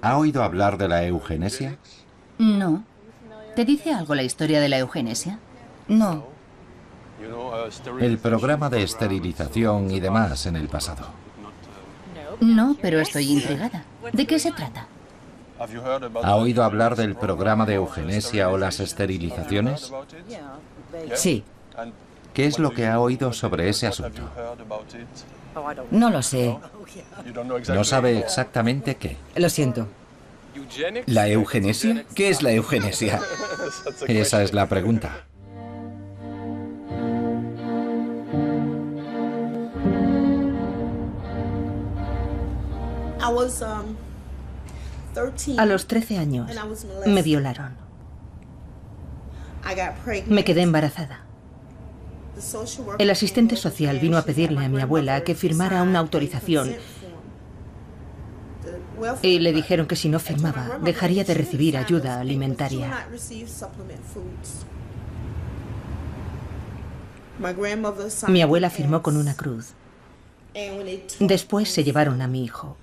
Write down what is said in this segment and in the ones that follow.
¿Ha oído hablar de la eugenesia? No. ¿Te dice algo la historia de la eugenesia? No. El programa de esterilización y demás en el pasado. No, pero estoy intrigada. ¿De qué se trata? ¿Ha oído hablar del programa de eugenesia o las esterilizaciones? Sí. ¿Qué es lo que ha oído sobre ese asunto? No lo sé. No sabe exactamente qué. Lo siento. ¿La eugenesia? ¿Qué es la eugenesia? Esa es la pregunta. A los 13 años me violaron. Me quedé embarazada. El asistente social vino a pedirle a mi abuela que firmara una autorización y le dijeron que si no firmaba, dejaría de recibir ayuda alimentaria. Mi abuela firmó con una cruz. Después se llevaron a mi hijo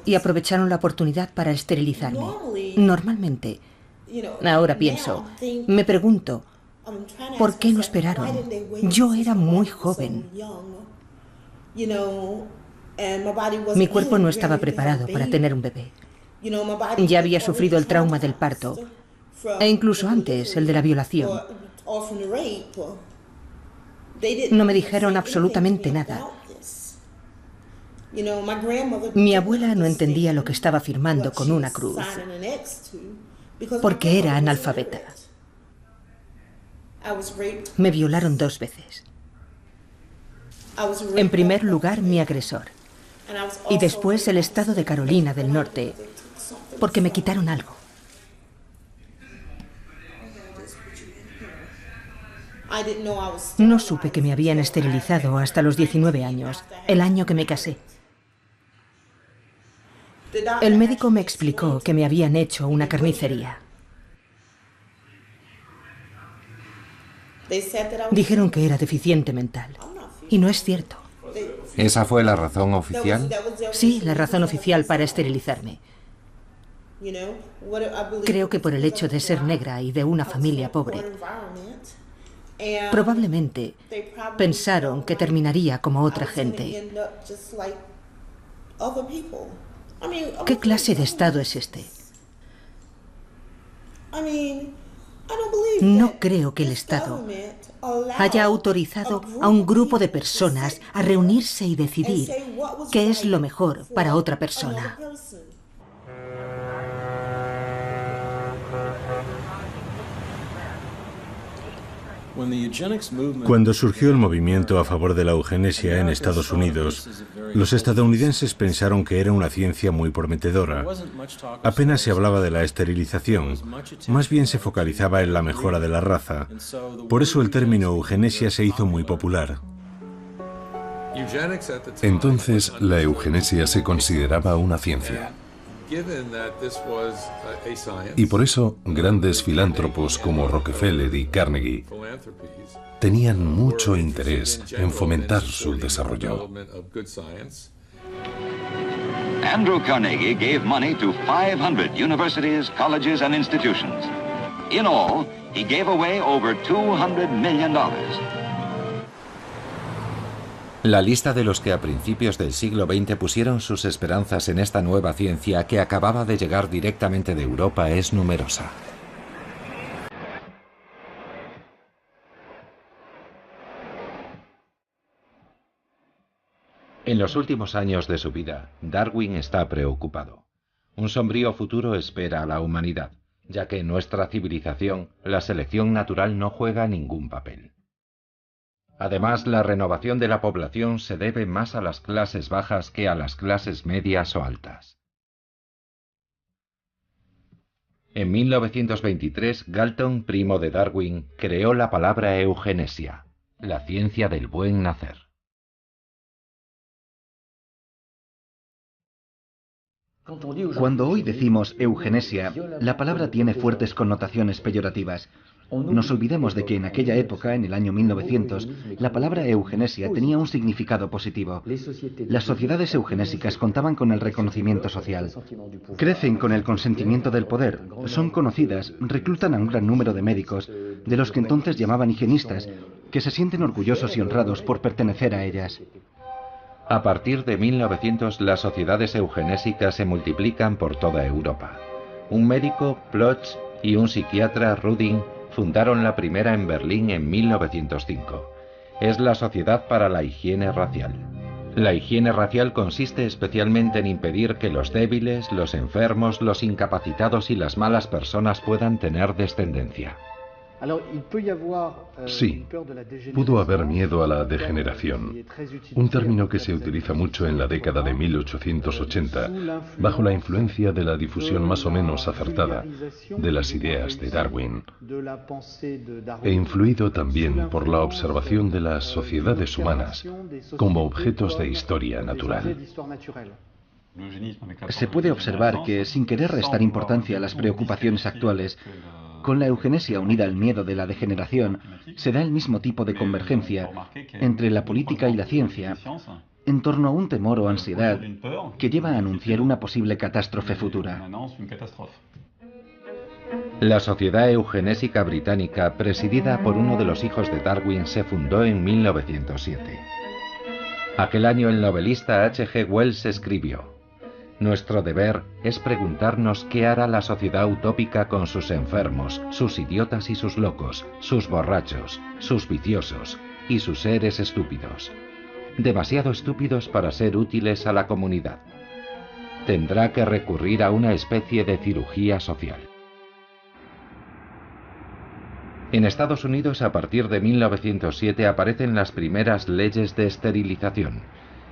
y aprovecharon la oportunidad para esterilizarme. Normalmente, ahora pienso, me pregunto, ¿por qué lo esperaron? Yo era muy joven. Mi cuerpo no estaba preparado para tener un bebé. Ya había sufrido el trauma del parto, e incluso antes el de la violación. No me dijeron absolutamente nada. Mi abuela no entendía lo que estaba firmando con una cruz, porque era analfabeta. Me violaron 2 veces. En primer lugar, mi agresor. Y después el estado de Carolina del Norte, porque me quitaron algo. No supe que me habían esterilizado hasta los 19 años, el año que me casé. El médico me explicó que me habían hecho una carnicería. Dijeron que era deficiente mental. Y no es cierto. ¿Esa fue la razón oficial? Sí, la razón oficial para esterilizarme. Creo que por el hecho de ser negra y de una familia pobre. Probablemente pensaron que terminaría como otra gente. ¿Qué clase de estado es este? No creo que el Estado haya autorizado a un grupo de personas a reunirse y decidir qué es lo mejor para otra persona. Cuando surgió el movimiento a favor de la eugenesia en Estados Unidos, los estadounidenses pensaron que era una ciencia muy prometedora. Apenas se hablaba de la esterilización, más bien se focalizaba en la mejora de la raza. Por eso el término eugenesia se hizo muy popular. Entonces, la eugenesia se consideraba una ciencia. Y por eso, grandes filántropos como Rockefeller y Carnegie tenían mucho interés en fomentar su desarrollo. Andrew Carnegie gave money to 500 universities, colleges, and institutions. In all, he gave away over $200 million. La lista de los que a principios del siglo XX pusieron sus esperanzas en esta nueva ciencia que acababa de llegar directamente de Europa es numerosa. En los últimos años de su vida, Darwin está preocupado. Un sombrío futuro espera a la humanidad, ya que en nuestra civilización la selección natural no juega ningún papel. Además, la renovación de la población se debe más a las clases bajas que a las clases medias o altas. En 1923, Galton, primo de Darwin, creó la palabra eugenesia, la ciencia del buen nacer. Cuando hoy decimos eugenesia, la palabra tiene fuertes connotaciones peyorativas. nos olvidemos de que en aquella época, en el año 1900, la palabra eugenesia tenía un significado positivo. Las sociedades eugenésicas contaban con el reconocimiento social. Crecen con el consentimiento del poder, son conocidas, reclutan a un gran número de médicos, de los que entonces llamaban higienistas, que se sienten orgullosos y honrados por pertenecer a ellas. A partir de 1900, las sociedades eugenésicas se multiplican por toda Europa. Un médico, Plotz, y un psiquiatra, Rudin, fundaron la primera en Berlín en 1905. Es la Sociedad para la Higiene Racial. La higiene racial consiste especialmente en impedir que los débiles, los enfermos, los incapacitados y las malas personas puedan tener descendencia. Sí, pudo haber miedo a la degeneración, un término que se utiliza mucho en la década de 1880, bajo la influencia de la difusión más o menos acertada de las ideas de Darwin, e influido también por la observación de las sociedades humanas como objetos de historia natural. Se puede observar que, sin querer restar importancia a las preocupaciones actuales, con la eugenesia unida al miedo de la degeneración, se da el mismo tipo de convergencia entre la política y la ciencia en torno a un temor o ansiedad que lleva a anunciar una posible catástrofe futura. La Sociedad Eugenésica Británica, presidida por uno de los hijos de Darwin, se fundó en 1907. Aquel año el novelista H.G. Wells escribió: «Nuestro deber es preguntarnos qué hará la sociedad utópica con sus enfermos, sus idiotas y sus locos, sus borrachos, sus viciosos y sus seres estúpidos. Demasiado estúpidos para ser útiles a la comunidad. Tendrá que recurrir a una especie de cirugía social». En Estados Unidos, a partir de 1907, aparecen las primeras leyes de esterilización.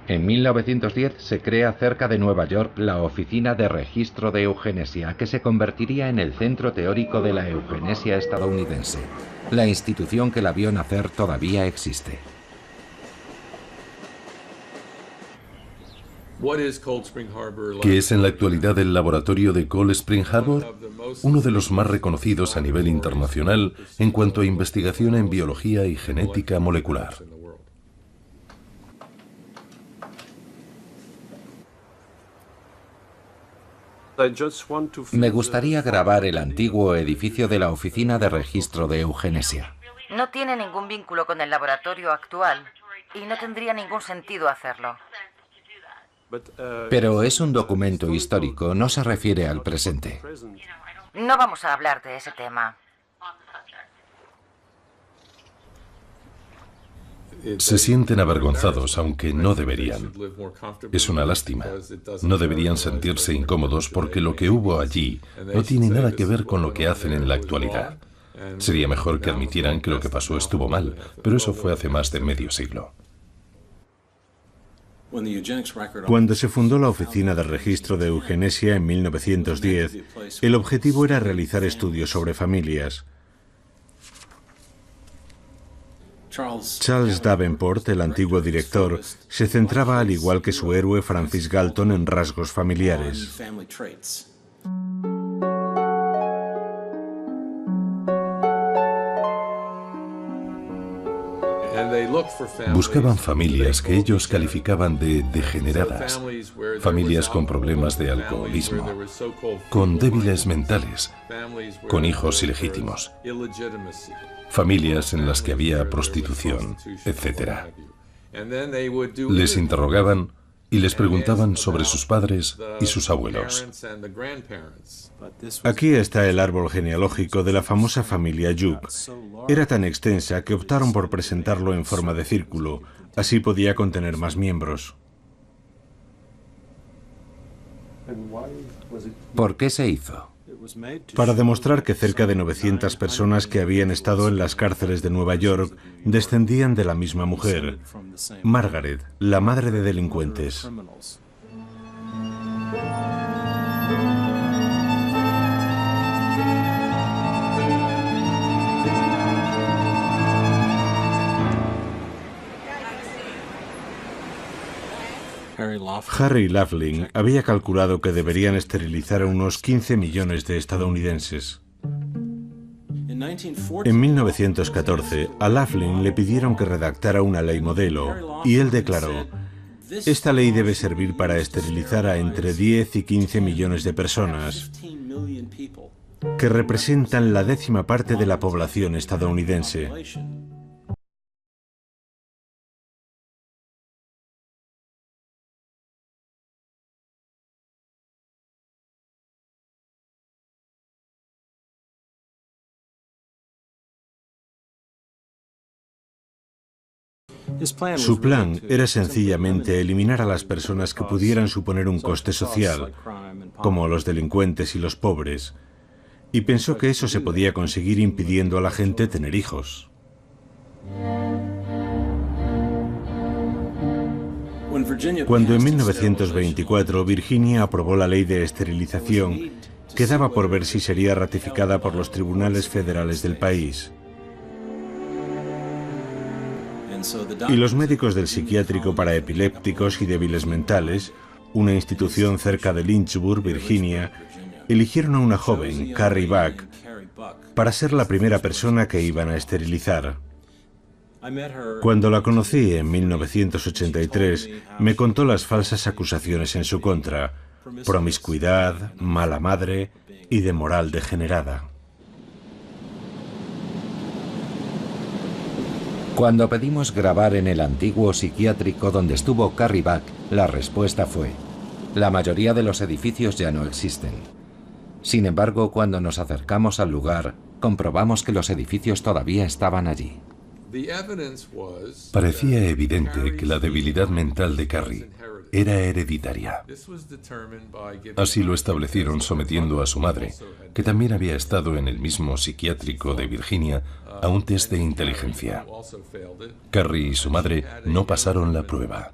En 1910 se crea cerca de Nueva York la Oficina de Registro de Eugenesia, que se convertiría en el centro teórico de la eugenesia estadounidense. La institución que la vio nacer todavía existe. ¿Qué es en la actualidad el laboratorio de Cold Spring Harbor? Uno de los más reconocidos a nivel internacional en cuanto a investigación en biología y genética molecular. Me gustaría grabar el antiguo edificio de la Oficina de Registro de Eugenesia. No tiene ningún vínculo con el laboratorio actual y no tendría ningún sentido hacerlo. Pero es un documento histórico, no se refiere al presente. No vamos a hablar de ese tema. Se sienten avergonzados, aunque no deberían. Es una lástima. No deberían sentirse incómodos porque lo que hubo allí no tiene nada que ver con lo que hacen en la actualidad. Sería mejor que admitieran que lo que pasó estuvo mal, pero eso fue hace más de medio siglo. Cuando se fundó la Oficina de Registro de Eugenesia en 1910, el objetivo era realizar estudios sobre familias. Charles Davenport, el antiguo director, se centraba, al igual que su héroe Francis Galton, en rasgos familiares. Buscaban familias que ellos calificaban de degeneradas, familias con problemas de alcoholismo, con débiles mentales, con hijos ilegítimos, familias en las que había prostitución, etc. Les interrogaban y les preguntaban sobre sus padres y sus abuelos. Aquí está el árbol genealógico de la famosa familia Yup. Era tan extensa que optaron por presentarlo en forma de círculo, así podía contener más miembros. ¿Por qué se hizo? Para demostrar que cerca de 900 personas que habían estado en las cárceles de Nueva York descendían de la misma mujer, Margaret, la madre de delincuentes. Harry Laughlin había calculado que deberían esterilizar a unos 15 millones de estadounidenses. En 1914, a Laughlin le pidieron que redactara una ley modelo, y él declaró: esta ley debe servir para esterilizar a entre 10 y 15 millones de personas, que representan la 10ª parte de la población estadounidense. Su plan era sencillamente eliminar a las personas que pudieran suponer un coste social, como los delincuentes y los pobres, y pensó que eso se podía conseguir impidiendo a la gente tener hijos. Cuando en 1924 Virginia aprobó la ley de esterilización, quedaba por ver si sería ratificada por los tribunales federales del país. Y los médicos del psiquiátrico para epilépticos y débiles mentales, una institución cerca de Lynchburg, Virginia, eligieron a una joven, Carrie Buck, para ser la primera persona que iban a esterilizar. Cuando la conocí en 1983, me contó las falsas acusaciones en su contra: promiscuidad, mala madre y de moral degenerada. Cuando pedimos grabar en el antiguo psiquiátrico donde estuvo Carrie Buck, la respuesta fue: la mayoría de los edificios ya no existen. Sin embargo, cuando nos acercamos al lugar, comprobamos que los edificios todavía estaban allí. Parecía evidente que la debilidad mental de Carrie era hereditaria. Así lo establecieron sometiendo a su madre, que también había estado en el mismo psiquiátrico de Virginia, a un test de inteligencia. Carrie y su madre no pasaron la prueba.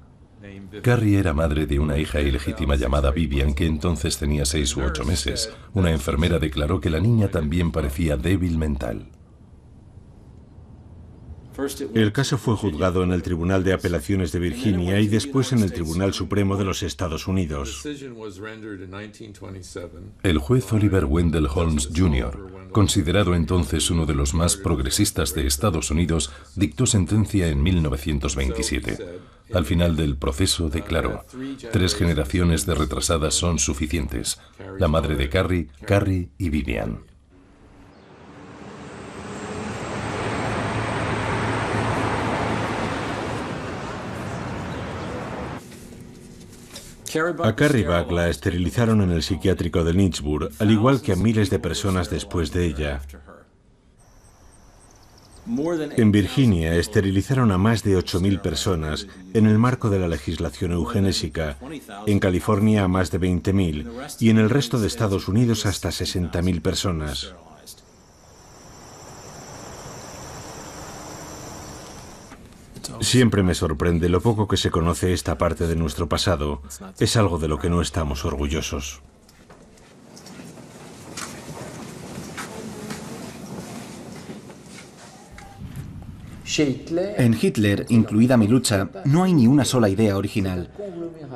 Carrie era madre de una hija ilegítima llamada Vivian, que entonces tenía 6 u 8 meses. Una enfermera declaró que la niña también parecía débil mental. El caso fue juzgado en el Tribunal de Apelaciones de Virginia y después en el Tribunal Supremo de los Estados Unidos. El juez Oliver Wendell Holmes Jr., considerado entonces uno de los más progresistas de Estados Unidos, dictó sentencia en 1927. Al final del proceso declaró: 3 generaciones de retrasadas son suficientes. La madre de Carrie, Carrie y Vivian. A Carrie Buck la esterilizaron en el psiquiátrico de Lynchburg, al igual que a miles de personas después de ella. En Virginia esterilizaron a más de 8.000 personas en el marco de la legislación eugenésica, en California a más de 20.000 y en el resto de Estados Unidos hasta 60.000 personas. Siempre me sorprende lo poco que se conoce esta parte de nuestro pasado. Es algo de lo que no estamos orgullosos. En Hitler, incluida mi lucha, no hay ni una sola idea original.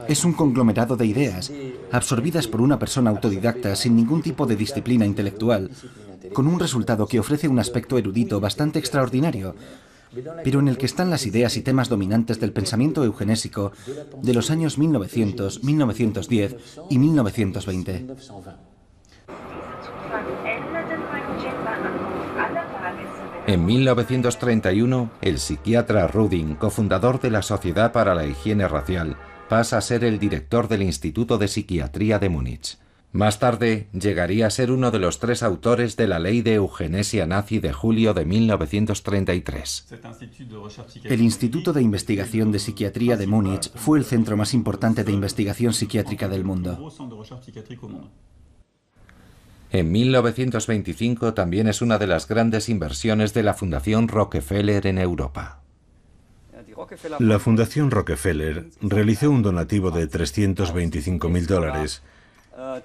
Es un conglomerado de ideas, absorbidas por una persona autodidacta sin ningún tipo de disciplina intelectual, con un resultado que ofrece un aspecto erudito bastante extraordinario, pero en el que están las ideas y temas dominantes del pensamiento eugenésico de los años 1900, 1910 y 1920. En 1931, el psiquiatra Rudin, cofundador de la Sociedad para la Higiene Racial, pasa a ser el director del Instituto de Psiquiatría de Múnich. Más tarde, llegaría a ser uno de los 3 autores de la ley de eugenesia nazi de julio de 1933. El Instituto de Investigación de Psiquiatría de Múnich fue el centro más importante de investigación psiquiátrica del mundo. En 1925 también es una de las grandes inversiones de la Fundación Rockefeller en Europa. La Fundación Rockefeller realizó un donativo de $325.000.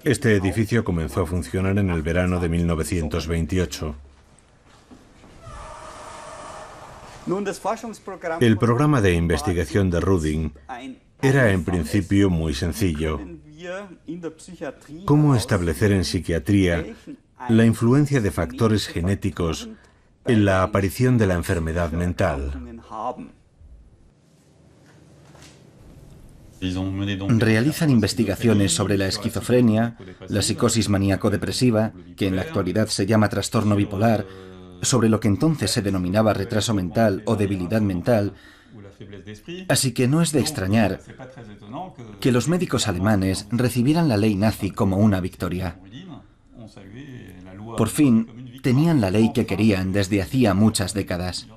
Este edificio comenzó a funcionar en el verano de 1928. El programa de investigación de Rudin era en principio muy sencillo. ¿Cómo establecer en psiquiatría la influencia de factores genéticos en la aparición de la enfermedad mental. Realizan investigaciones sobre la esquizofrenia, la psicosis maníaco-depresiva, que en la actualidad se llama trastorno bipolar, sobre lo que entonces se denominaba retraso mental o debilidad mental. Así que no es de extrañar que los médicos alemanes recibieran la ley nazi como una victoria. Por fin, tenían la ley que querían desde hacía muchas décadas.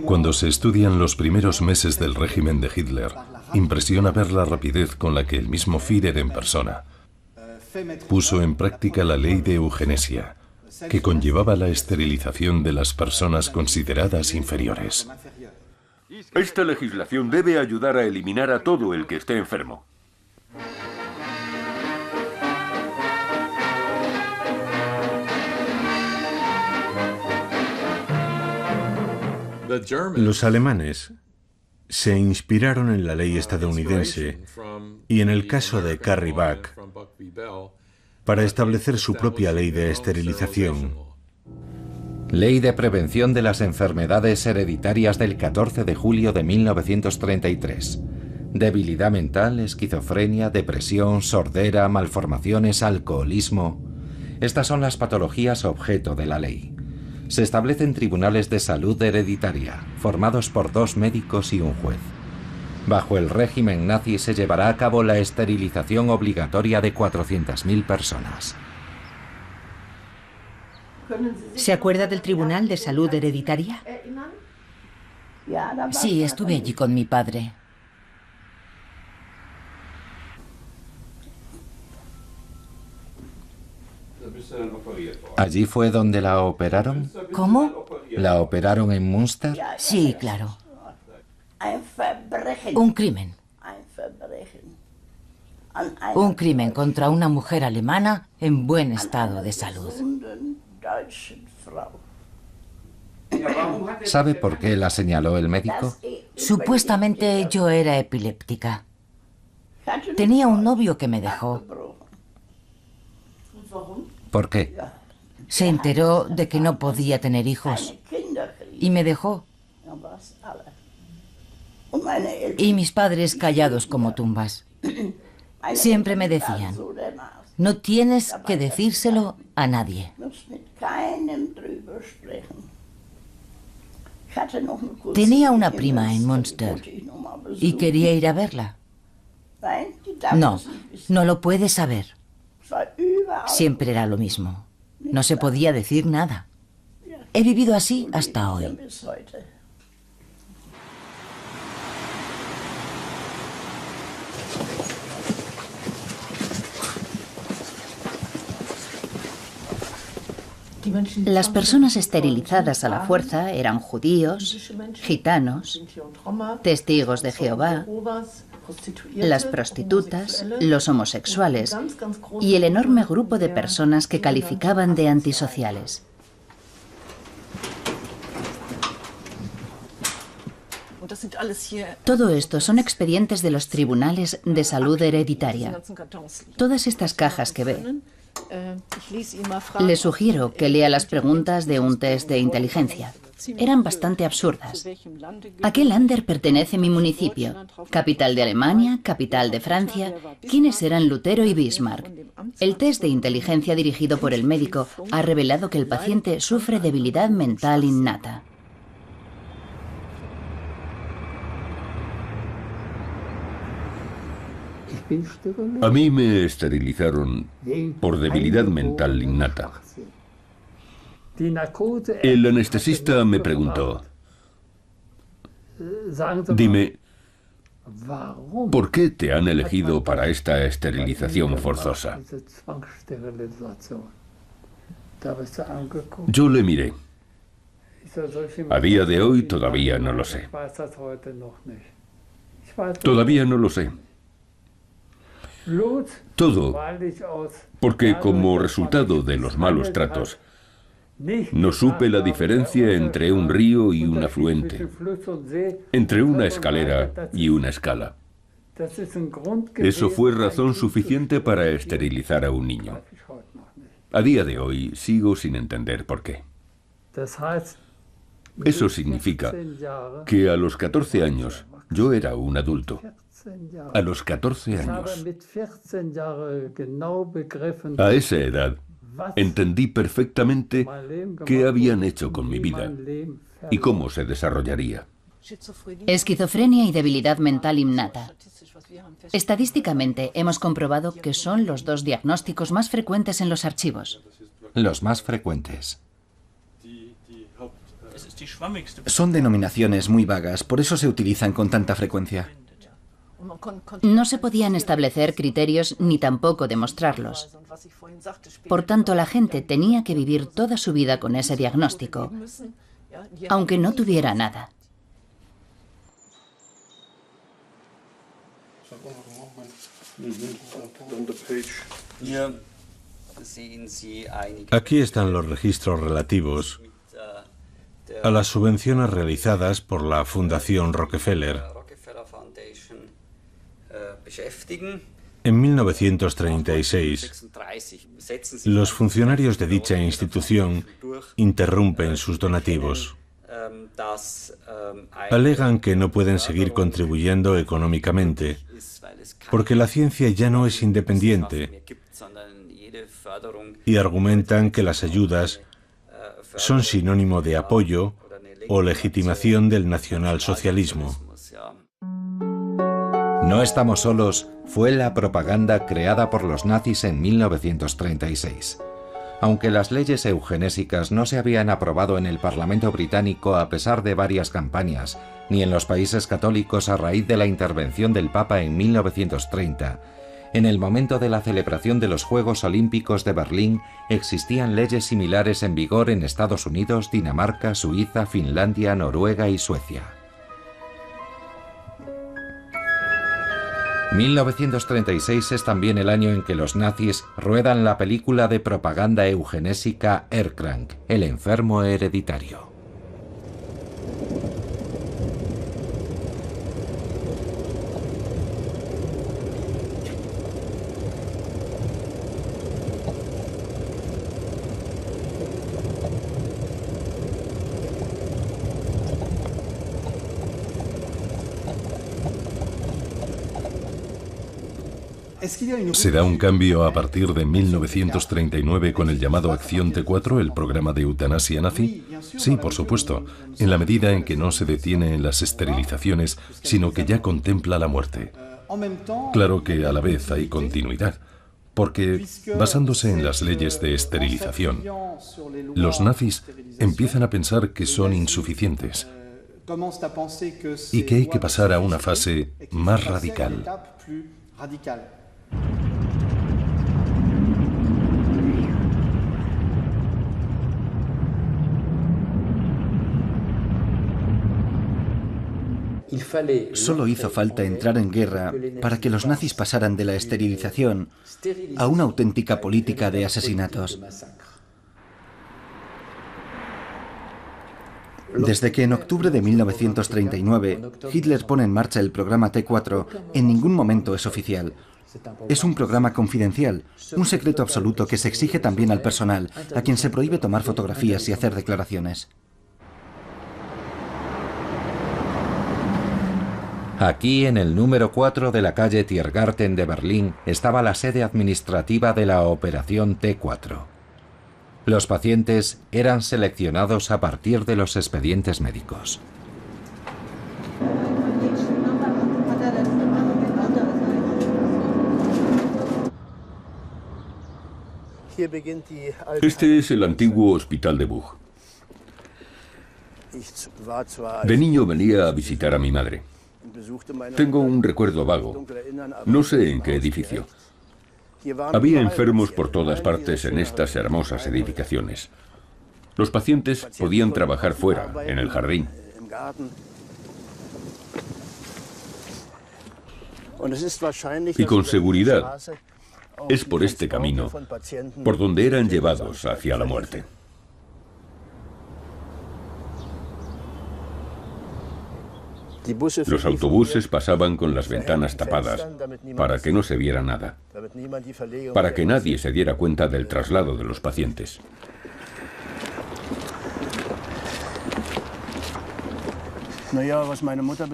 Cuando se estudian los primeros meses del régimen de Hitler, impresiona ver la rapidez con la que el mismo Führer en persona puso en práctica la ley de eugenesia, que conllevaba la esterilización de las personas consideradas inferiores. Esta legislación debe ayudar a eliminar a todo el que esté enfermo. Los alemanes se inspiraron en la ley estadounidense y en el caso de Carrie Buck para establecer su propia ley de esterilización. Ley de Prevención de las Enfermedades Hereditarias del 14 de julio de 1933. Debilidad mental, esquizofrenia, depresión, sordera, malformaciones, alcoholismo. Estas son las patologías objeto de la ley. Se establecen tribunales de salud hereditaria, formados por 2 médicos y un juez. Bajo el régimen nazi se llevará a cabo la esterilización obligatoria de 400.000 personas. ¿Se acuerda del Tribunal de Salud Hereditaria? Sí, estuve allí con mi padre. ¿Allí fue donde la operaron? ¿Cómo? ¿La operaron en Münster? Sí, claro. Un crimen. Un crimen contra una mujer alemana en buen estado de salud. ¿Sabe por qué la señaló el médico? Supuestamente yo era epiléptica. Tenía un novio que me dejó. ¿Por qué? Se enteró de que no podía tener hijos y me dejó. Y mis padres callados como tumbas. Siempre me decían, no tienes que decírselo a nadie. Tenía una prima en Münster y quería ir a verla. No, no lo puedes saber. Siempre era lo mismo. No se podía decir nada. He vivido así hasta hoy. Las personas esterilizadas a la fuerza eran judíos, gitanos, testigos de Jehová, las prostitutas, los homosexuales y el enorme grupo de personas que calificaban de antisociales. Todo esto son expedientes de los tribunales de salud hereditaria. Todas estas cajas que ve. Le sugiero que lea las preguntas de un test de inteligencia. Eran bastante absurdas. ¿A qué Länder pertenece mi municipio? ¿Capital de Alemania? ¿Capital de Francia? ¿Quiénes eran Lutero y Bismarck? El test de inteligencia dirigido por el médico ha revelado que el paciente sufre debilidad mental innata. A mí me esterilizaron por debilidad mental innata. El anestesista me preguntó, dime, ¿por qué te han elegido para esta esterilización forzosa? Yo le miré. A día de hoy todavía no lo sé. Todavía no lo sé. Todo porque como resultado de los malos tratos, No supe la diferencia entre un río y un afluente, entre una escalera y una escala. Eso fue razón suficiente para esterilizar a un niño. A día de hoy sigo sin entender por qué. Eso significa que a los 14 años yo era un adulto. A los 14 años. A esa edad entendí perfectamente qué habían hecho con mi vida y cómo se desarrollaría. Esquizofrenia y debilidad mental innata. Estadísticamente hemos comprobado que son los dos diagnósticos más frecuentes en los archivos. Los más frecuentes. Son denominaciones muy vagas, por eso se utilizan con tanta frecuencia. No se podían establecer criterios ni tampoco demostrarlos. Por tanto, la gente tenía que vivir toda su vida con ese diagnóstico, aunque no tuviera nada. Aquí están los registros relativos a las subvenciones realizadas por la Fundación Rockefeller. En 1936, los funcionarios de dicha institución interrumpen sus donativos. Alegan que no pueden seguir contribuyendo económicamente porque la ciencia ya no es independiente y argumentan que las ayudas son sinónimo de apoyo o legitimación del nacionalsocialismo. No estamos solos fue la propaganda creada por los nazis en 1936. Aunque las leyes eugenésicas no se habían aprobado en el Parlamento británico a pesar de varias campañas, ni en los países católicos a raíz de la intervención del Papa en 1930, en el momento de la celebración de los Juegos Olímpicos de Berlín existían leyes similares en vigor en Estados Unidos, Dinamarca, Suiza, Finlandia, Noruega y Suecia. 1936 es también el año en que los nazis ruedan la película de propaganda eugenésica Erkrank, el enfermo hereditario. ¿Se da un cambio a partir de 1939 con el llamado Acción T4, el programa de eutanasia nazi? Sí, por supuesto, en la medida en que no se detiene en las esterilizaciones, sino que ya contempla la muerte. Claro que a la vez hay continuidad, porque basándose en las leyes de esterilización, los nazis empiezan a pensar que son insuficientes y que hay que pasar a una fase más radical. Solo hizo falta entrar en guerra para que los nazis pasaran de la esterilización a una auténtica política de asesinatos. Desde que en octubre de 1939 Hitler pone en marcha el programa T4, en ningún momento es oficial. Es un programa confidencial, un secreto absoluto que se exige también al personal, a quien se prohíbe tomar fotografías y hacer declaraciones. Aquí, en el número 4 de la calle Tiergarten de Berlín, estaba la sede administrativa de la operación T4. Los pacientes eran seleccionados a partir de los expedientes médicos. Este es el antiguo hospital de Buch. De niño venía a visitar a mi madre. Tengo un recuerdo vago. No sé en qué edificio. Había enfermos por todas partes en estas hermosas edificaciones. Los pacientes podían trabajar fuera, en el jardín. Y con seguridad es por este camino por donde eran llevados hacia la muerte. Los autobuses pasaban con las ventanas tapadas para que no se viera nada, para que nadie se diera cuenta del traslado de los pacientes.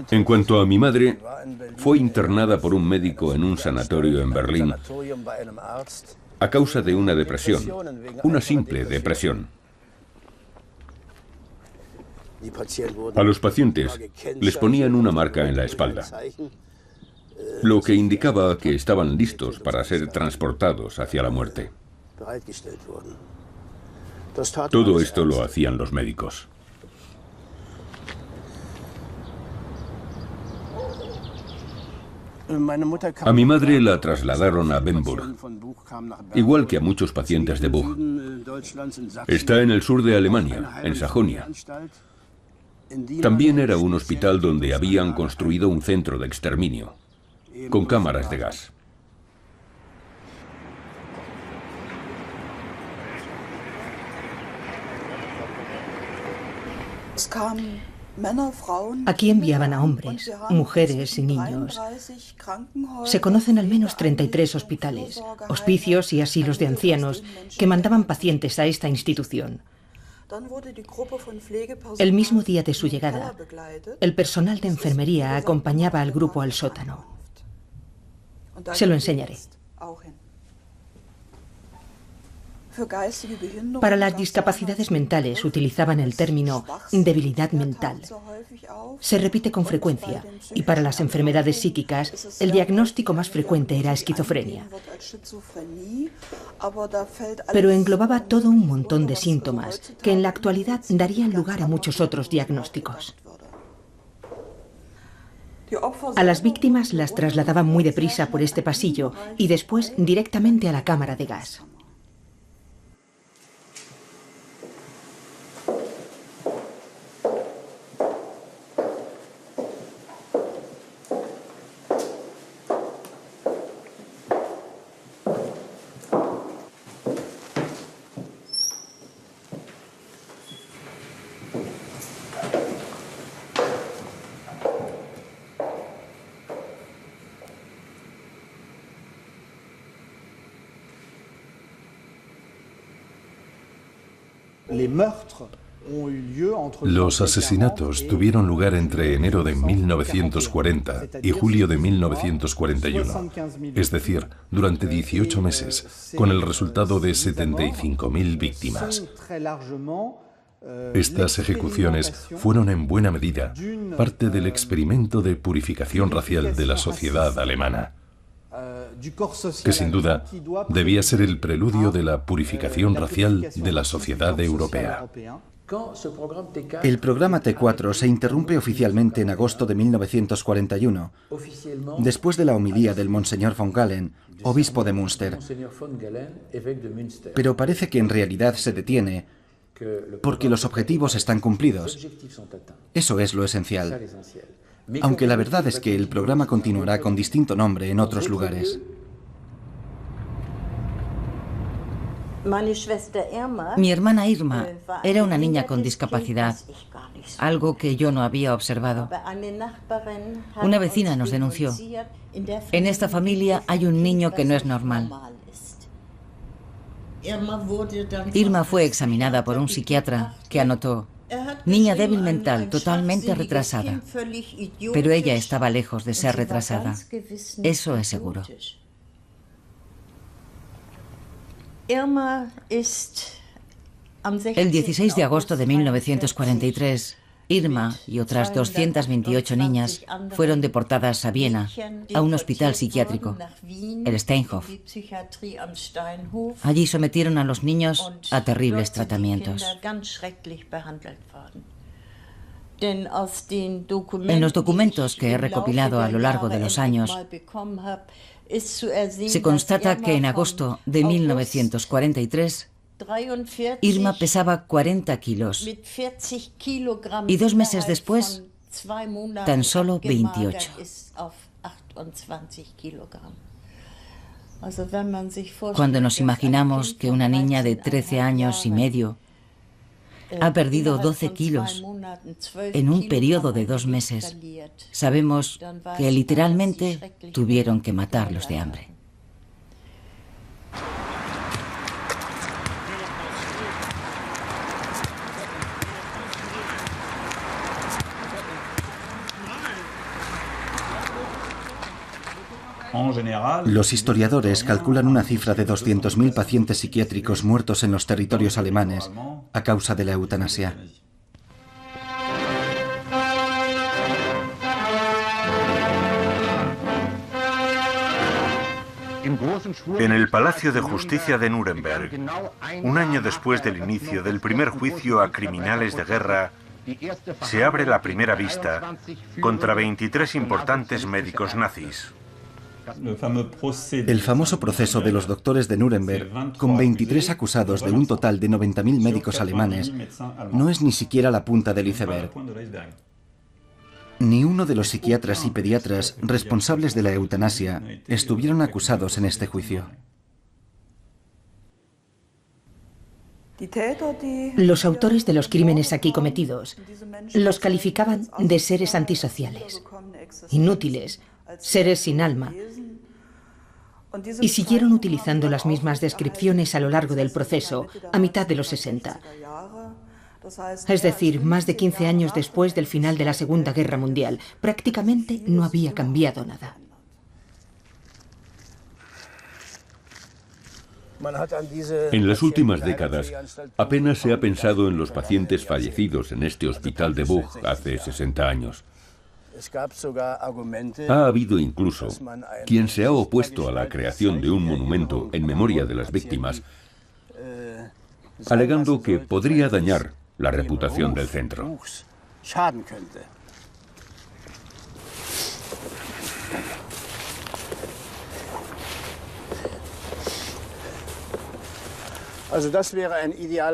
En cuanto a mi madre, fue internada por un médico en un sanatorio en Berlín a causa de una depresión, una simple depresión. A los pacientes les ponían una marca en la espalda, lo que indicaba que estaban listos para ser transportados hacia la muerte. Todo esto lo hacían los médicos. A mi madre la trasladaron a Bernburg, igual que a muchos pacientes de Buch. Está en el sur de Alemania, en Sajonia. También era un hospital donde habían construido un centro de exterminio, con cámaras de gas. Aquí enviaban a hombres, mujeres y niños. Se conocen al menos 33 hospitales, hospicios y asilos de ancianos que mandaban pacientes a esta institución. El mismo día de su llegada, el personal de enfermería acompañaba al grupo al sótano. Se lo enseñaré. Para las discapacidades mentales utilizaban el término debilidad mental. Se repite con frecuencia y para las enfermedades psíquicas el diagnóstico más frecuente era esquizofrenia. Pero englobaba todo un montón de síntomas que en la actualidad darían lugar a muchos otros diagnósticos. A las víctimas las trasladaban muy deprisa por este pasillo y después directamente a la cámara de gas. Los asesinatos tuvieron lugar entre enero de 1940 y julio de 1941, es decir, durante 18 meses, con el resultado de 75.000 víctimas. Estas ejecuciones fueron en buena medida parte del experimento de purificación racial de la sociedad alemana, que sin duda debía ser el preludio de la purificación racial de la sociedad europea. El programa T4 se interrumpe oficialmente en agosto de 1941, después de la homilía del Monseñor von Galen, obispo de Münster. Pero parece que en realidad se detiene porque los objetivos están cumplidos. Eso es lo esencial. Aunque la verdad es que el programa continuará con distinto nombre en otros lugares. Mi hermana Irma era una niña con discapacidad, algo que yo no había observado. Una vecina nos denunció. En esta familia hay un niño que no es normal. Irma fue examinada por un psiquiatra que anotó: niña débil mental, totalmente retrasada. Pero ella estaba lejos de ser retrasada. Eso es seguro. El 16 de agosto de 1943, Irma y otras 228 niñas fueron deportadas a Viena, a un hospital psiquiátrico, el Steinhof. Allí sometieron a los niños a terribles tratamientos. En los documentos que he recopilado a lo largo de los años, se constata que en agosto de 1943, Irma pesaba 40 kilos y 2 meses después, tan solo 28. Cuando nos imaginamos que una niña de 13 años y medio Ha perdido 12 kilos en un periodo de 2 meses. Sabemos que literalmente tuvieron que matarlos de hambre. Los historiadores calculan una cifra de 200.000 pacientes psiquiátricos muertos en los territorios alemanes a causa de la eutanasia. En el Palacio de Justicia de Nuremberg, un año después del inicio del primer juicio a criminales de guerra, se abre la primera vista contra 23 importantes médicos nazis. El famoso proceso de los doctores de Nuremberg, con 23 acusados de un total de 90.000 médicos alemanes, no es ni siquiera la punta del iceberg. Ni uno de los psiquiatras y pediatras responsables de la eutanasia estuvieron acusados en este juicio. Los autores de los crímenes aquí cometidos los calificaban de seres antisociales, inútiles, seres sin alma, y siguieron utilizando las mismas descripciones a lo largo del proceso, a mitad de los 60. Es decir, más de 15 años después del final de la Segunda Guerra Mundial. Prácticamente no había cambiado nada. En las últimas décadas, apenas se ha pensado en los pacientes fallecidos en este hospital de Buch hace 60 años. Ha habido incluso quien se ha opuesto a la creación de un monumento en memoria de las víctimas, alegando que podría dañar la reputación del centro.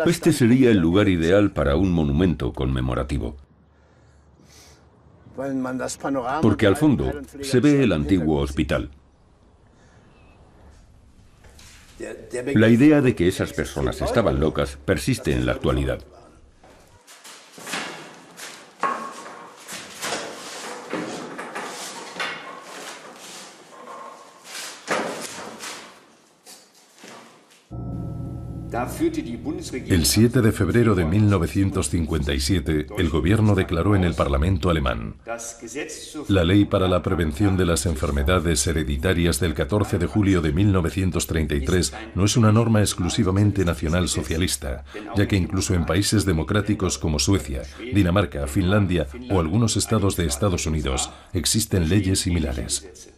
Este sería el lugar ideal para un monumento conmemorativo, porque al fondo se ve el antiguo hospital. La idea de que esas personas estaban locas persiste en la actualidad. El 7 de febrero de 1957, el gobierno declaró en el Parlamento alemán: la ley para la prevención de las enfermedades hereditarias del 14 de julio de 1933 no es una norma exclusivamente nacional socialista, ya que incluso en países democráticos como Suecia, Dinamarca, Finlandia o algunos estados de Estados Unidos existen leyes similares.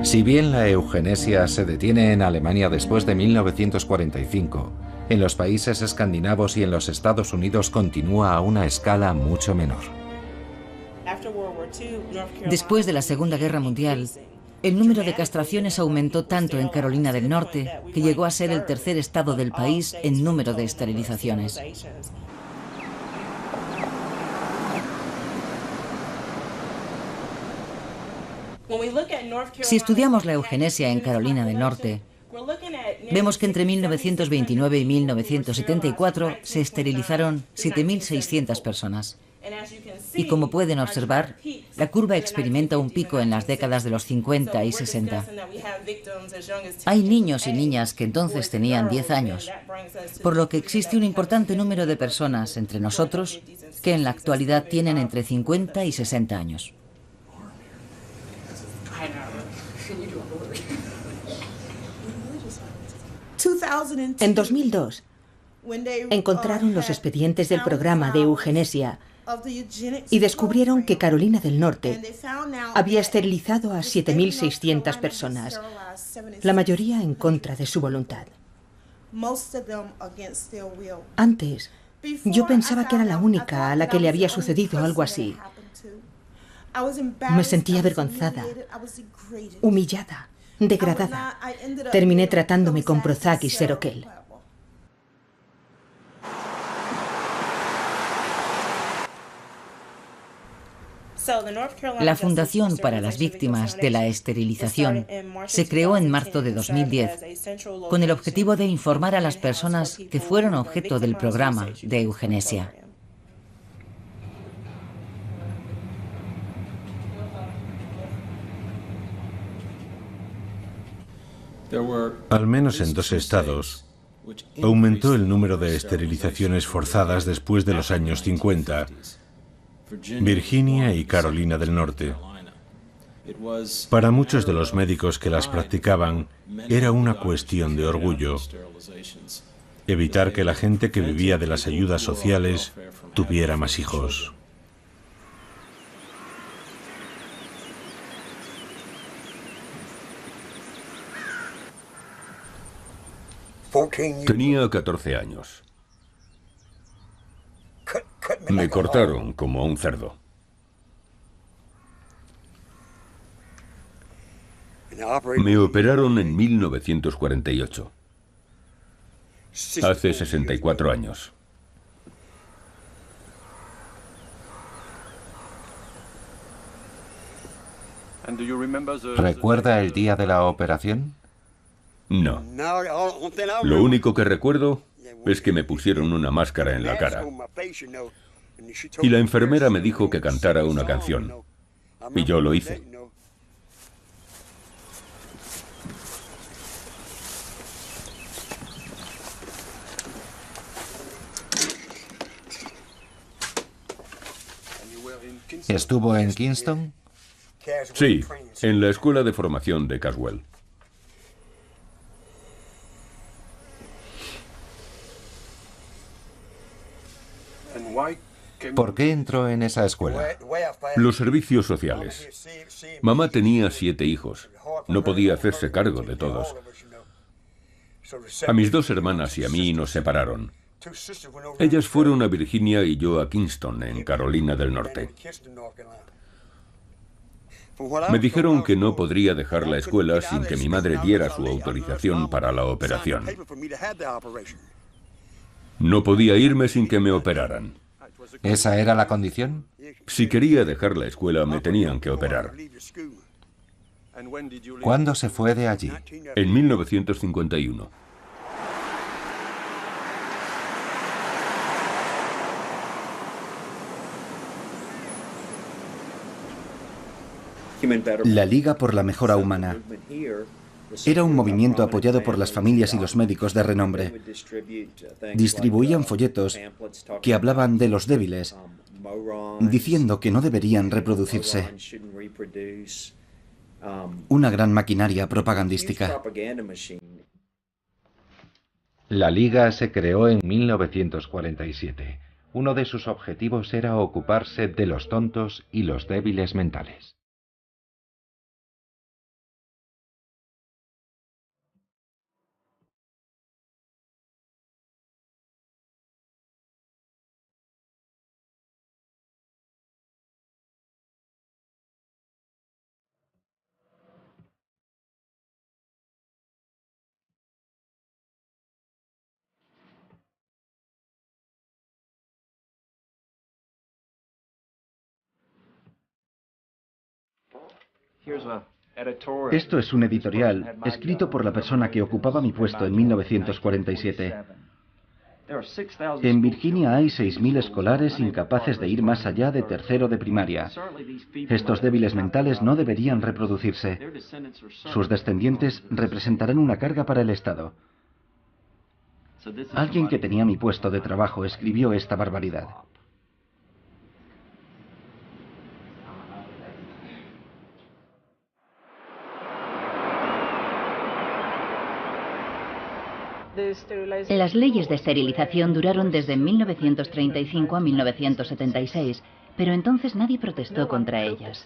Si bien la eugenesia se detiene en Alemania después de 1945, en los países escandinavos y en los Estados Unidos continúa a una escala mucho menor. Después de la Segunda Guerra Mundial, el número de castraciones aumentó tanto en Carolina del Norte que llegó a ser el tercer estado del país en número de esterilizaciones. Si estudiamos la eugenesia en Carolina del Norte, vemos que entre 1929 y 1974 se esterilizaron 7.600 personas. Y como pueden observar, la curva experimenta un pico en las décadas de los 50 y 60. Hay niños y niñas que entonces tenían 10 años, por lo que existe un importante número de personas entre nosotros que en la actualidad tienen entre 50 y 60 años. En 2002, encontraron los expedientes del programa de eugenesia y descubrieron que Carolina del Norte había esterilizado a 7.600 personas, la mayoría en contra de su voluntad. Antes, yo pensaba que era la única a la que le había sucedido algo así. Me sentía avergonzada, humillada, degradada. Terminé tratándome con Prozac y Seroquel. La Fundación para las Víctimas de la Esterilización se creó en marzo de 2010 con el objetivo de informar a las personas que fueron objeto del programa de eugenesia. Al menos en 2 estados, aumentó el número de esterilizaciones forzadas después de los años 50, Virginia y Carolina del Norte. Para muchos de los médicos que las practicaban, era una cuestión de orgullo. Evitar que la gente que vivía de las ayudas sociales tuviera más hijos. Tenía 14 años. Me cortaron como a un cerdo. Me operaron en 1948. Hace 64 años. ¿Recuerda el día de la operación? No. Lo único que recuerdo es que me pusieron una máscara en la cara. Y la enfermera me dijo que cantara una canción. Y yo lo hice. ¿Estuvo en Kingston? Sí, en la escuela de formación de Caswell. ¿Por qué entró en esa escuela? Los servicios sociales. Mamá tenía 7 hijos. No podía hacerse cargo de todos. A mis 2 hermanas y a mí nos separaron. Ellas fueron a Virginia y yo a Kingston, en Carolina del Norte. Me dijeron que no podría dejar la escuela sin que mi madre diera su autorización para la operación. No podía irme sin que me operaran. ¿Esa era la condición? Si quería dejar la escuela, me tenían que operar. ¿Cuándo se fue de allí? En 1951. La Liga por la Mejora Humana era un movimiento apoyado por las familias y los médicos de renombre. Distribuían folletos que hablaban de los débiles, diciendo que no deberían reproducirse. Una gran maquinaria propagandística. La Liga se creó en 1947. Uno de sus objetivos era ocuparse de los tontos y los débiles mentales. Esto es un editorial escrito por la persona que ocupaba mi puesto en 1947. En Virginia hay 6.000 escolares incapaces de ir más allá de tercero de primaria. Estos débiles mentales no deberían reproducirse. Sus descendientes representarán una carga para el Estado. Alguien que tenía mi puesto de trabajo escribió esta barbaridad. Las leyes de esterilización duraron desde 1935 a 1976, pero entonces nadie protestó contra ellas.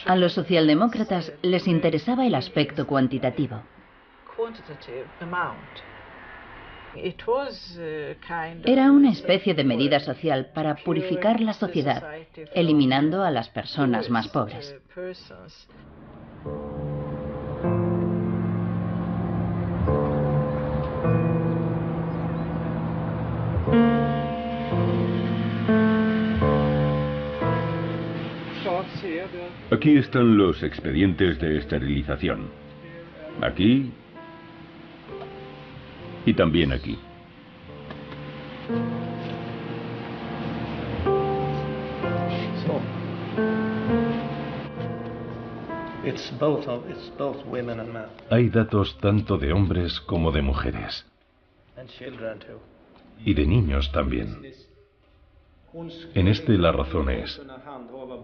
A los socialdemócratas les interesaba el aspecto cuantitativo. Era una especie de medida social para purificar la sociedad, eliminando a las personas más pobres. Aquí están los expedientes de esterilización. Aquí y también aquí. Hay datos tanto de hombres como de mujeres. Y de niños también. En este la razón es,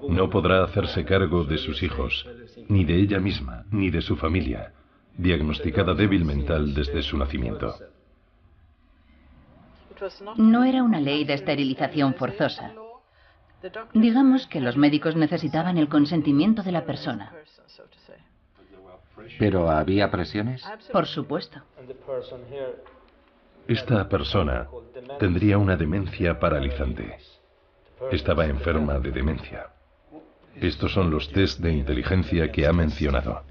no podrá hacerse cargo de sus hijos, ni de ella misma, ni de su familia, diagnosticada débil mental desde su nacimiento. No era una ley de esterilización forzosa. Digamos que los médicos necesitaban el consentimiento de la persona. ¿Pero había presiones? Por supuesto. Esta persona tendría una demencia paralizante. Estaba enferma de demencia. Estos son los test de inteligencia que ha mencionado.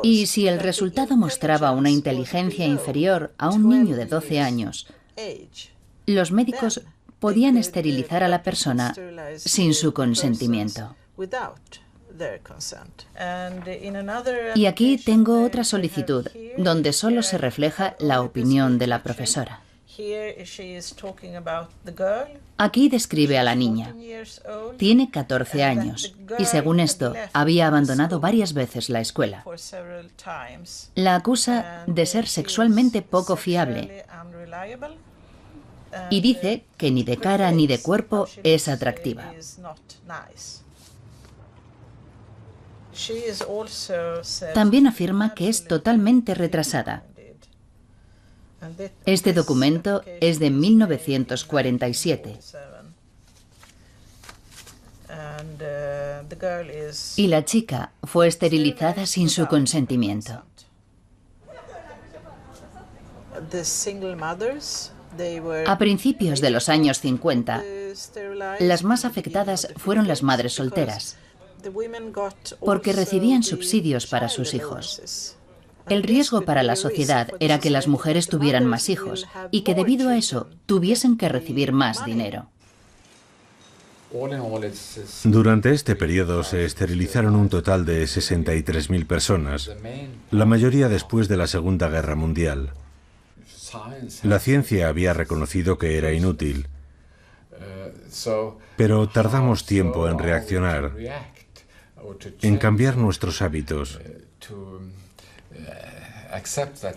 Y si el resultado mostraba una inteligencia inferior a un niño de 12 años, los médicos podían esterilizar a la persona sin su consentimiento. Y aquí tengo otra solicitud, donde solo se refleja la opinión de la profesora. Aquí describe a la niña. Tiene 14 años y, según esto, había abandonado varias veces la escuela. La acusa de ser sexualmente poco fiable y dice que ni de cara ni de cuerpo es atractiva. También afirma que es totalmente retrasada. Este documento es de 1947. Y la chica fue esterilizada sin su consentimiento. A principios de los años 50, las más afectadas fueron las madres solteras, porque recibían subsidios para sus hijos. El riesgo para la sociedad era que las mujeres tuvieran más hijos y que debido a eso tuviesen que recibir más dinero. Durante este periodo se esterilizaron un total de 63.000 personas, la mayoría después de la Segunda Guerra Mundial. La ciencia había reconocido que era inútil, pero tardamos tiempo en reaccionar, en cambiar nuestros hábitos,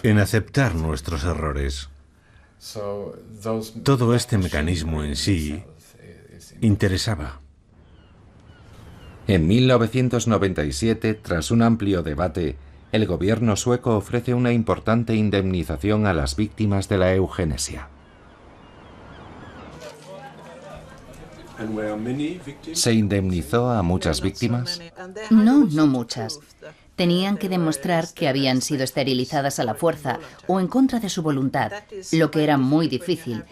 en aceptar nuestros errores. Todo este mecanismo en sí interesaba. En 1997, tras un amplio debate, el gobierno sueco ofrece una importante indemnización a las víctimas de la eugenesia. ¿Se indemnizó a muchas víctimas? No, no muchas. Tenían que demostrar que habían sido esterilizadas a la fuerza o en contra de su voluntad, lo que era muy difícil,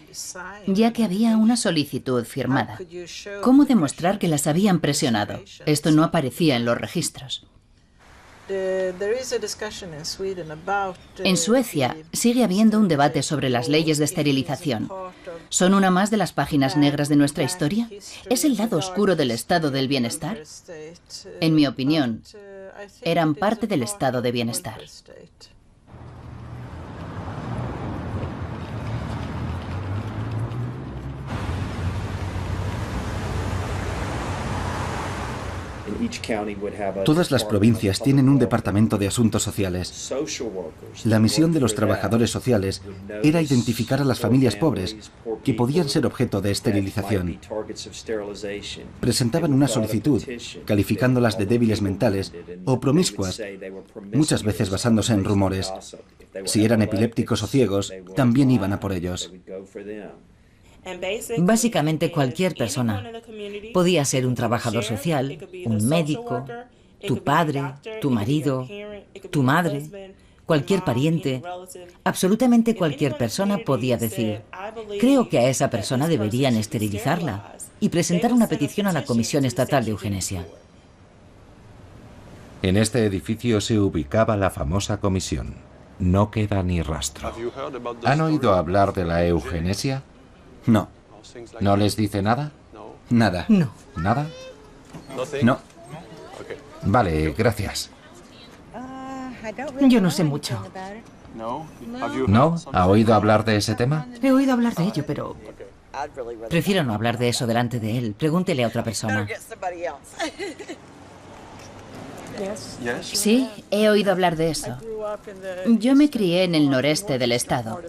ya que había una solicitud firmada. ¿Cómo demostrar que las habían presionado? Esto no aparecía en los registros. En Suecia sigue habiendo un debate sobre las leyes de esterilización. ¿Son una más de las páginas negras de nuestra historia? ¿Es el lado oscuro del estado del bienestar? En mi opinión, eran parte del estado de bienestar. Todas las provincias tienen un departamento de asuntos sociales. La misión de los trabajadores sociales era identificar a las familias pobres que podían ser objeto de esterilización. Presentaban una solicitud, calificándolas de débiles mentales o promiscuas, muchas veces basándose en rumores. Si eran epilépticos o ciegos, también iban a por ellos. Básicamente cualquier persona. Podía ser un trabajador social, un médico, tu padre, tu marido, tu madre, cualquier pariente. Absolutamente cualquier persona podía decir: creo que a esa persona deberían esterilizarla, y presentar una petición a la Comisión Estatal de Eugenesia. En este edificio se ubicaba la famosa comisión. No queda ni rastro. ¿Han oído hablar de la eugenesia? No. ¿No les dice nada? Nada. No. ¿Nada? No. Vale, gracias. Yo no sé mucho. ¿No? ¿Ha oído hablar de ese tema? He oído hablar de ello, pero... Prefiero no hablar de eso delante de él. Pregúntele a otra persona. Sí, he oído hablar de eso. Yo me crié en el noreste del estado.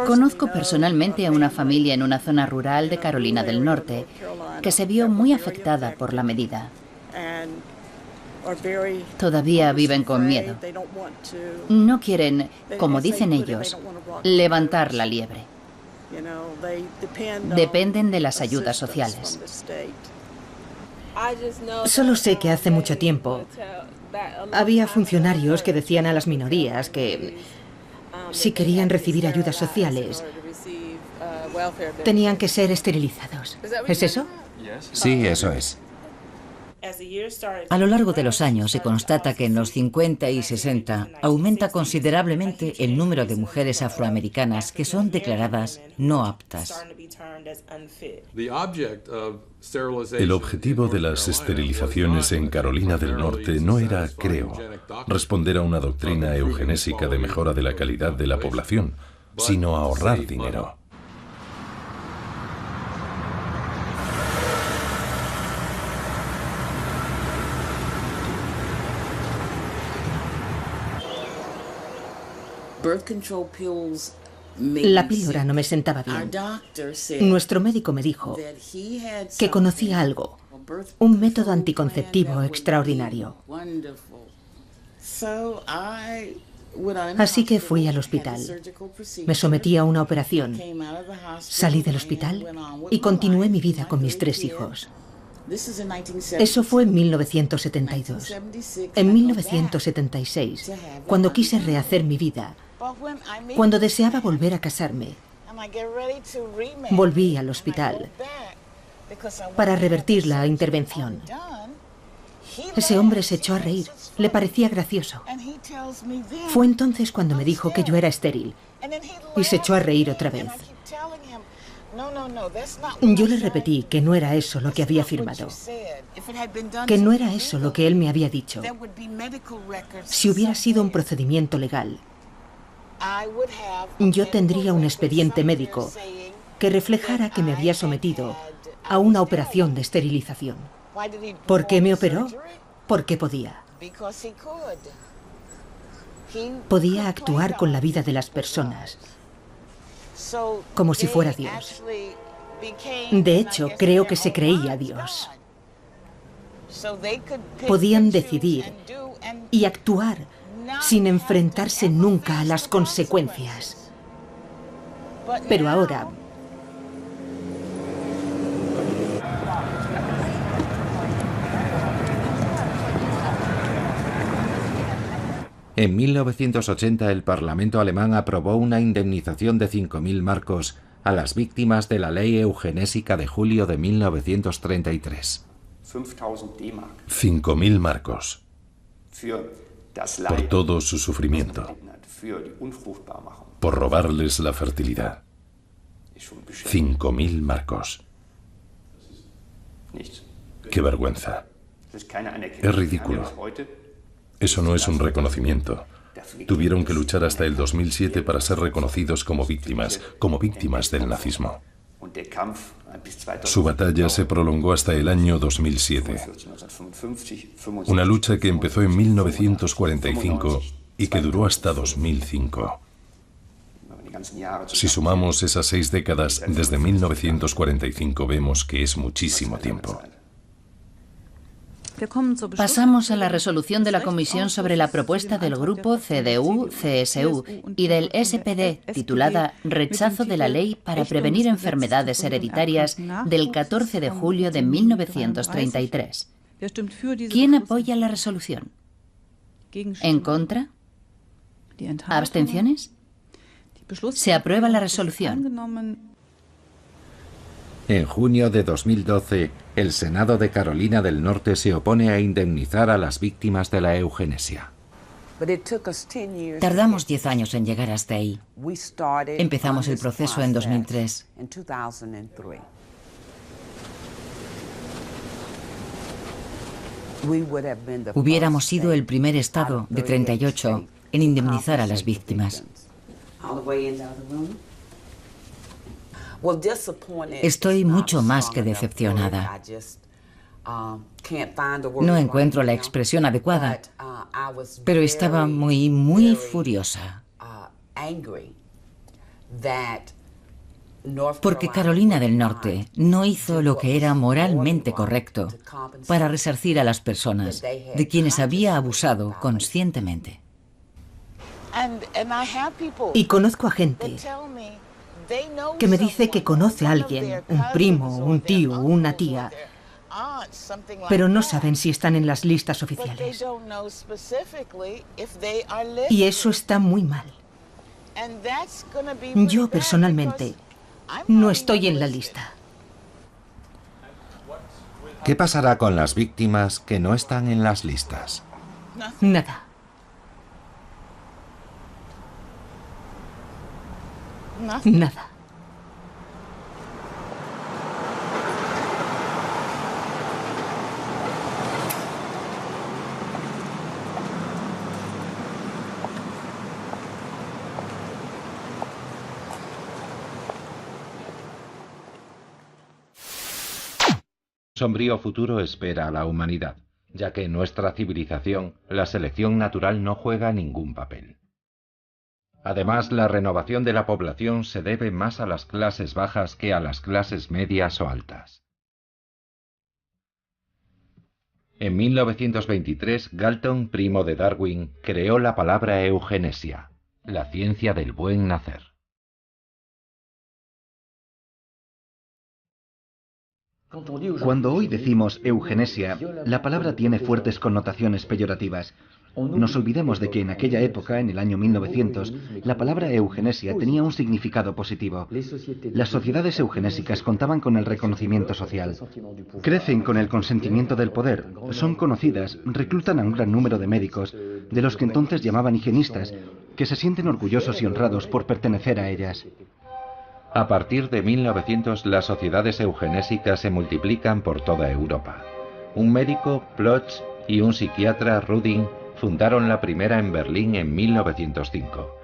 Conozco personalmente a una familia en una zona rural de Carolina del Norte que se vio muy afectada por la medida. Todavía viven con miedo. No quieren, como dicen ellos, levantar la liebre. Dependen de las ayudas sociales. Solo sé que hace mucho tiempo había funcionarios que decían a las minorías que si querían recibir ayudas sociales tenían que ser esterilizados. ¿Es eso? Sí, eso es. A lo largo de los años se constata que en los 50 y 60 aumenta considerablemente el número de mujeres afroamericanas que son declaradas no aptas. El objetivo de las esterilizaciones en Carolina del Norte no era, creo, responder a una doctrina eugenésica de mejora de la calidad de la población, sino ahorrar dinero. La píldora no me sentaba bien. Nuestro médico me dijo que conocía algo, un método anticonceptivo extraordinario. Así que fui al hospital. Me sometí a una operación. Salí del hospital y continué mi vida con mis 3 hijos. Eso fue en 1972. En 1976, cuando quise rehacer mi vida, cuando deseaba volver a casarme, volví al hospital para revertir la intervención. Ese hombre se echó a reír. Le parecía gracioso. Fue entonces cuando me dijo que yo era estéril y se echó a reír otra vez. Yo le repetí que no era eso lo que había afirmado, que no era eso lo que él me había dicho. Si hubiera sido un procedimiento legal, yo tendría un expediente médico que reflejara que me había sometido a una operación de esterilización. ¿Por qué me operó? Porque podía. Podía actuar con la vida de las personas, como si fuera Dios. De hecho, creo que se creía Dios. Podían decidir y actuar sin enfrentarse nunca a las consecuencias. Pero ahora... En 1980 el Parlamento alemán aprobó una indemnización de 5.000 marcos a las víctimas de la ley eugenésica de julio de 1933. 5.000 marcos. Por todo su sufrimiento. Por robarles la fertilidad. 5.000 marcos. ¡Qué vergüenza! Es ridículo. Eso no es un reconocimiento. Tuvieron que luchar hasta el 2007 para ser reconocidos como víctimas del nazismo. Su batalla se prolongó hasta el año 2007. Una lucha que empezó en 1945 y que duró hasta 2005. Si sumamos esas 6 décadas desde 1945, vemos que es muchísimo tiempo. Pasamos a la resolución de la Comisión sobre la propuesta del grupo CDU-CSU y del SPD titulada Rechazo de la ley para prevenir enfermedades hereditarias del 14 de julio de 1933. ¿Quién apoya la resolución? ¿En contra? ¿Abstenciones? Se aprueba la resolución. En junio de 2012, el Senado de Carolina del Norte se opone a indemnizar a las víctimas de la eugenesia. Tardamos 10 años en llegar hasta ahí. Empezamos el proceso en 2003. Hubiéramos sido el primer estado de 38 en indemnizar a las víctimas. Estoy mucho más que decepcionada. No encuentro la expresión adecuada, pero estaba muy furiosa. Porque Carolina del Norte no hizo lo que era moralmente correcto para resarcir a las personas de quienes había abusado conscientemente. Y conozco a gente que me dice que conoce a alguien, un primo, un tío, una tía, pero no saben si están en las listas oficiales. Y eso está muy mal. Yo personalmente no estoy en la lista. ¿Qué pasará con las víctimas que no están en las listas? Nada. Nada. Un sombrío futuro espera a la humanidad, ya que en nuestra civilización la selección natural no juega ningún papel. Además, la renovación de la población se debe más a las clases bajas que a las clases medias o altas. En 1923, Galton, primo de Darwin, creó la palabra eugenesia, la ciencia del buen nacer. Cuando hoy decimos eugenesia, la palabra tiene fuertes connotaciones peyorativas. Nos olvidemos de que en aquella época, en el año 1900, la palabra eugenesia tenía un significado positivo. Las sociedades eugenésicas contaban con el reconocimiento social. Crecen con el consentimiento del poder, son conocidas, reclutan a un gran número de médicos, de los que entonces llamaban higienistas, que se sienten orgullosos y honrados por pertenecer a ellas. A partir de 1900, las sociedades eugenésicas se multiplican por toda Europa. Un médico, Plotz, y un psiquiatra, Rudin, fundaron la primera en Berlín en 1905.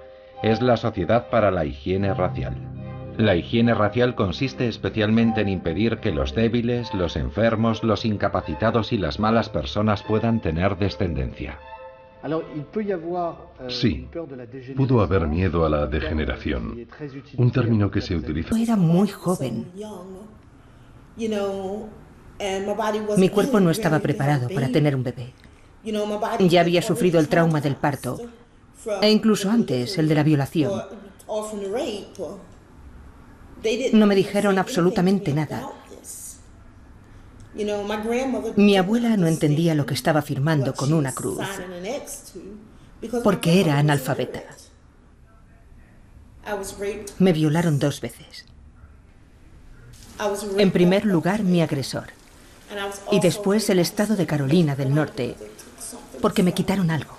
Es la Sociedad para la Higiene Racial. La higiene racial consiste especialmente en impedir que los débiles, los enfermos, los incapacitados y las malas personas puedan tener descendencia. Sí, pudo haber miedo a la degeneración, un término que se utiliza. Era muy joven. Mi cuerpo no estaba preparado para tener un bebé. Ya había sufrido el trauma del parto, e incluso antes el de la violación. No me dijeron absolutamente nada. Mi abuela no entendía lo que estaba firmando con una cruz, porque era analfabeta. Me violaron 2 veces. En primer lugar, mi agresor, y después el estado de Carolina del Norte, porque me quitaron algo.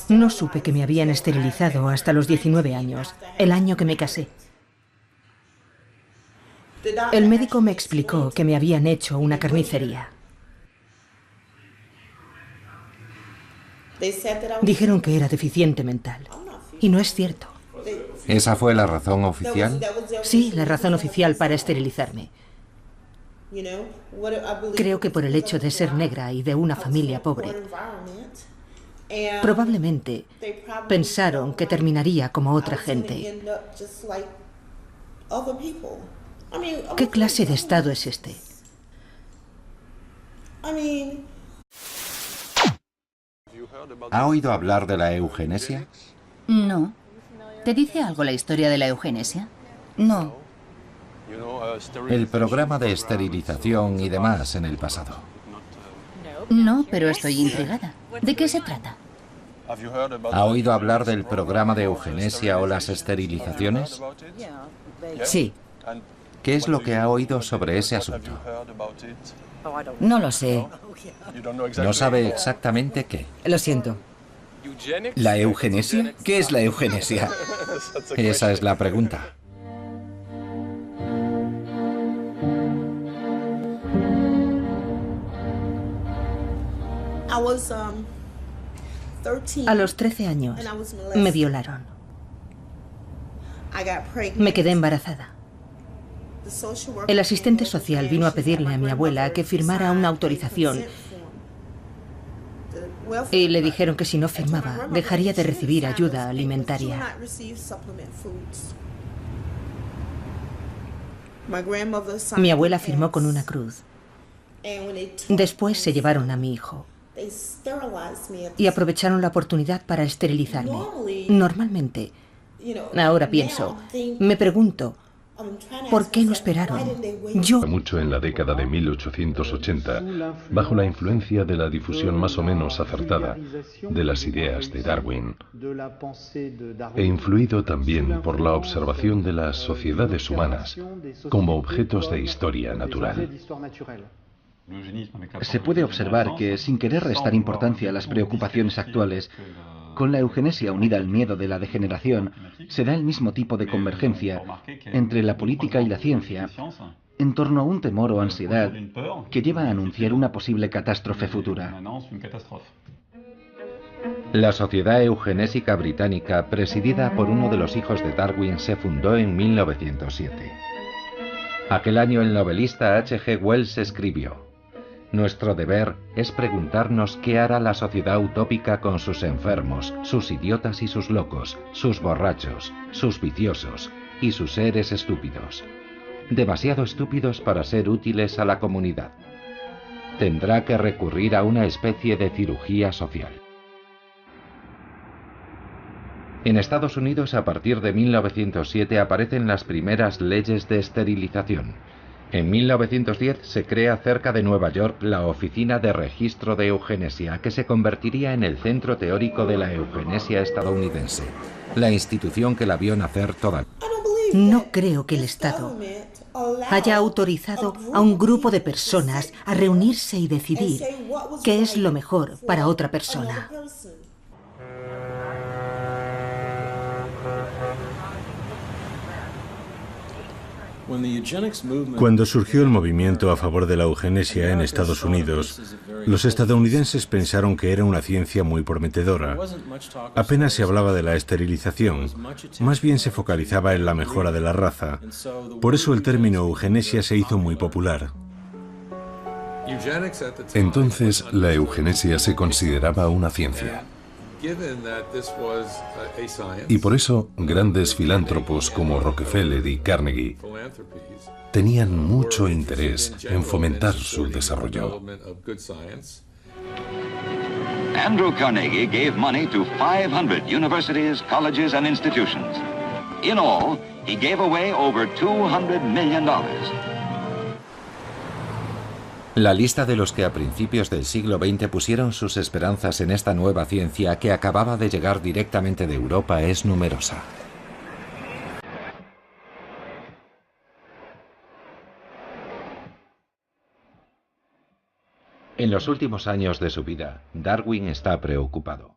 No supe que me habían esterilizado hasta los 19 años, el año que me casé. El médico me explicó que me habían hecho una carnicería. Dijeron que era deficiente mental. Y no es cierto. ¿Esa fue la razón oficial? Sí, la razón oficial para esterilizarme. Creo que por el hecho de ser negra y de una familia pobre. Probablemente pensaron que terminaría como otra gente. ¿Qué clase de estado es este? ¿Ha oído hablar de la eugenesia? No. ¿Te dice algo la historia de la eugenesia? No. El programa de esterilización y demás en el pasado. No, pero estoy intrigada. ¿De qué se trata? ¿Ha oído hablar del programa de eugenesia o las esterilizaciones? Sí. ¿Qué es lo que ha oído sobre ese asunto? No lo sé. ¿No sabe exactamente qué? Lo siento. ¿La eugenesia? ¿Qué es la eugenesia? Esa es la pregunta. A los 13 años me violaron. Me quedé embarazada. El asistente social vino a pedirle a mi abuela que firmara una autorización y le dijeron que si no firmaba, dejaría de recibir ayuda alimentaria. Mi abuela firmó con una cruz. Después se llevaron a mi hijo y aprovecharon la oportunidad para esterilizarme. Normalmente, ahora pienso, me pregunto, ¿por qué no esperaron? Mucho en la década de 1880, bajo la influencia de la difusión más o menos acertada de las ideas de Darwin, e influido también por la observación de las sociedades humanas como objetos de historia natural. Se puede observar que, sin querer restar importancia a las preocupaciones actuales, con la eugenesia unida al miedo de la degeneración, se da el mismo tipo de convergencia entre la política y la ciencia en torno a un temor o ansiedad que lleva a anunciar una posible catástrofe futura. La Sociedad Eugenésica Británica, presidida por uno de los hijos de Darwin, se fundó en 1907. Aquel año el novelista H.G. Wells escribió: "Nuestro deber es preguntarnos qué hará la sociedad utópica con sus enfermos, sus idiotas y sus locos, sus borrachos, sus viciosos y sus seres estúpidos. Demasiado estúpidos para ser útiles a la comunidad. Tendrá que recurrir a una especie de cirugía social". En Estados Unidos, a partir de 1907, aparecen las primeras leyes de esterilización. En 1910 se crea cerca de Nueva York la Oficina de Registro de Eugenesia, que se convertiría en el centro teórico de la eugenesia estadounidense, la institución que la vio nacer toda. No creo que el Estado haya autorizado a un grupo de personas a reunirse y decidir qué es lo mejor para otra persona. Cuando surgió el movimiento a favor de la eugenesia en Estados Unidos, los estadounidenses pensaron que era una ciencia muy prometedora. Apenas se hablaba de la esterilización, más bien se focalizaba en la mejora de la raza. Por eso el término eugenesia se hizo muy popular. Entonces, la eugenesia se consideraba una ciencia. Y por eso, grandes filántropos como Rockefeller y Carnegie tenían mucho interés en fomentar su desarrollo. Andrew Carnegie gave money to 500 universities, colleges, and institutions. In all, he gave away over $200 million. La lista de los que a principios del siglo XX pusieron sus esperanzas en esta nueva ciencia que acababa de llegar directamente de Europa es numerosa. En los últimos años de su vida, Darwin está preocupado.